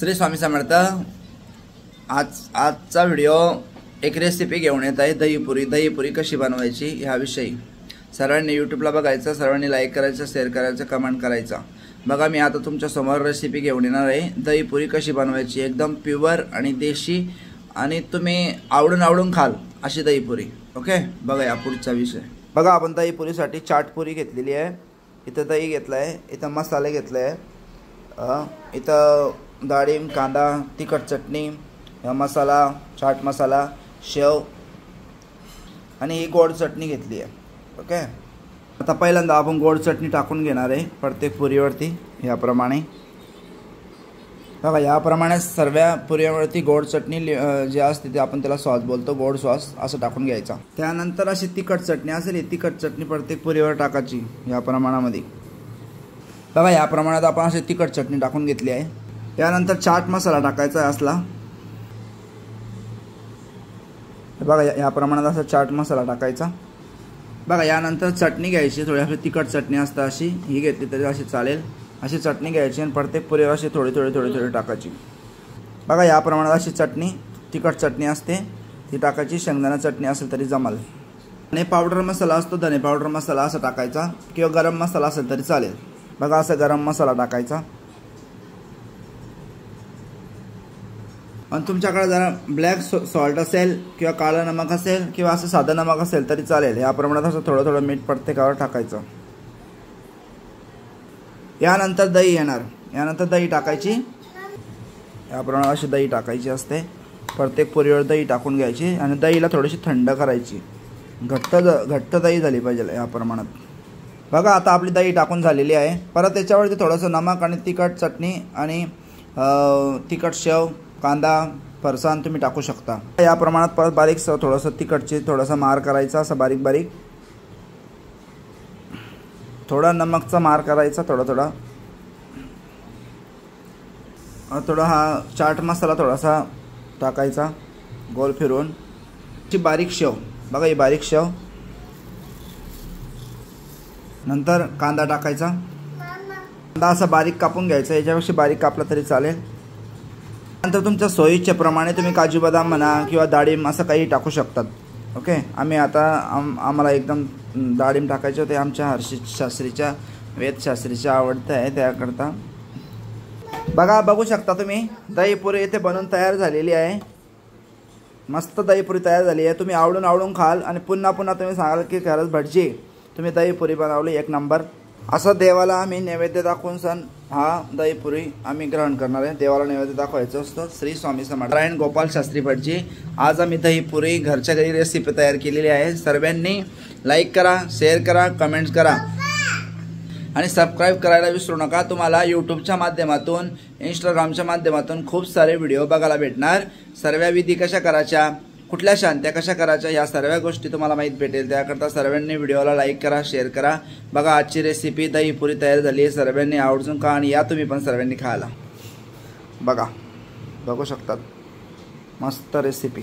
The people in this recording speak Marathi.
श्री स्वामी समर्थ। आजचा व्हिडिओ एक रेसिपी घेऊन येत आहे, दहीपुरी कशी बनवायची ह्याविषयी। सर्वांनी यूट्यूबला बघायचं, सर्वांनी लाईक करायचं, शेअर करायचं, कमेंट करायचं। बघा मी आता तुमच्या समोर रेसिपी घेऊन येणार आहे, दहीपुरी कशी बनवायची, एकदम प्युअर आणि देशी आणि तुम्ही आवडून खाल अशी दहीपुरी। ओके, बघा या पुढचा विषय। बघा आपण दहीपुरीसाठी चाटपुरी घेतलेली आहे, इथं दही घेतलं आहे, इथं मसाले घेतले आहे, इथं डाळिंब, कांदा, तिखट चटणी, मसाला, चाट मसाला, शेव आणि ही गोड चटणी घेतली आहे। ओके, आता पहिल्यांदा आपण गोड चटणी टाकून घेणार आहे प्रत्येक पुरीवरती याप्रमाणे। बघा याप्रमाणे सर्व पुरीवरती गोड चटणी जी असते ते आपण त्याला सॉस बोलतो, गोड सॉस असं टाकून घ्यायचा। त्यानंतर अशी तिखट चटणी असेल, ही तिखट चटणी प्रत्येक पुरीवर टाकायची या प्रमाणामध्ये। बघा या प्रमाणात आपण अशी तिखट चटणी टाकून घेतली आहे। त्यानंतर चाट मसाला टाकायचा असला, बघा या प्रमाणात असा चाट मसाला टाकायचा। बघा यानंतर चटणी घ्यायची, थोडी अशी तिखट चटणी असते अशी, ही घेतली तरी अशी चालेल, अशी चटणी घ्यायची आणि प्रत्येक पुरीवर अशी थोडी टाकायची। बघा या प्रमाणात अशी चटणी, तिखट चटणी असते ती टाकायची, शेंगदाणा चटणी असेल तरी जमल। धने पावडर मसाला असतो, धने पावडर मसाला असा टाकायचा किंवा गरम मसाला असेल तरी चालेल। बघा असं गरम मसाला टाकायचा आणि तुमच्याकडे जरा ब्लॅक सॉल्ट असेल किंवा काळं नमक असेल किंवा असं साधं नमक असेल तरी चालेल। या प्रमाणात असं थोडं मीठ प्रत्येकावर टाकायचं। यानंतर दही येणार, यानंतर दही टाकायची, याप्रमाणे अशी दही टाकायची असते, प्रत्येक पुरीवर दही टाकून घ्यायची आणि दहीला थोडीशी थंड करायची, घट्ट दही झाली पाहिजे या प्रमाणात। बघा आता आपली दही टाकून झालेली आहे। परत त्याच्यावरती थोडंसं नमक आणि तिखट चटणी आणि तिखट शेव, कांदा, फरसाण तुम्ही टाकू शकता। या प्रमाणात परत बारीक थोडंसं तिखटची थोडासा मार करायचा, असं बारीक थोडा नमकचा मार करायचा, थोडा हा चाट मसाला थोडासा टाकायचा गोल फिरवून। ची बारीक शेव, बघा ही बारीक शेव। नंतर कांदा टाकायचा, कांदा असा बारीक कापून घ्यायचा, याच्यापेक्षा बारीक कापला तरी चालेल। नंतर तुमच्या सोयीच्या प्रमाणे तुम्ही काजू बदाम म्हणा किंवा डाळिंब असं काही टाकू शकतात। ओके, आम्ही आता आम्हाला एकदम डाळिंब टाकायचे होते, आमच्या हर्षित वेदशास्त्रीच्या आवडतं आहे त्याकरता। बघा बघू शकता तुम्ही दहीपुरी इथे बनवून तयार झालेली आहे, मस्त दहीपुरी तयार झाली आहे। तुम्ही आवडून खाल आणि पुन्हा तुम्ही सांगाल की खरंच भटजी तुम्ही दहीपुरी बनवली एक नंबर। असं देवाला आम्ही नैवेद्य दाखवून सण हा दहीपुरी आम्ही ग्रहण करणार आहे, देवाला नैवेद्य दाखवायचं असतं। श्री स्वामी समर्थ। नारायण गोपाल शास्त्री भटजी, आज आम्ही दहीपुरी घरच्या घरी रेसिपी तयार केलेली आहे। सर्वांनी लाईक करा, शेअर करा, कमेंट्स करा आणि सबस्क्राईब करायला विसरू नका। तुम्हाला यूट्यूबच्या माध्यमातून, इंस्टाग्रामच्या माध्यमातून खूप सारे व्हिडिओ बघायला भेटणार। सर्व विधी कशा करायच्या, कुठल्या शांत्या कशा करायच्या, या सर्व गोष्टी तुम्हाला माहीत भेटेल। त्याकरता सर्वांनी व्हिडिओला लाईक करा, शेअर करा। बघा आजची रेसिपी दहीपुरी तयार झाली आहे, सर्वांनी आवडून खा आणि या तुम्ही पण सर्वांनी खायला। बघा बघू शकतात मस्त रेसिपी।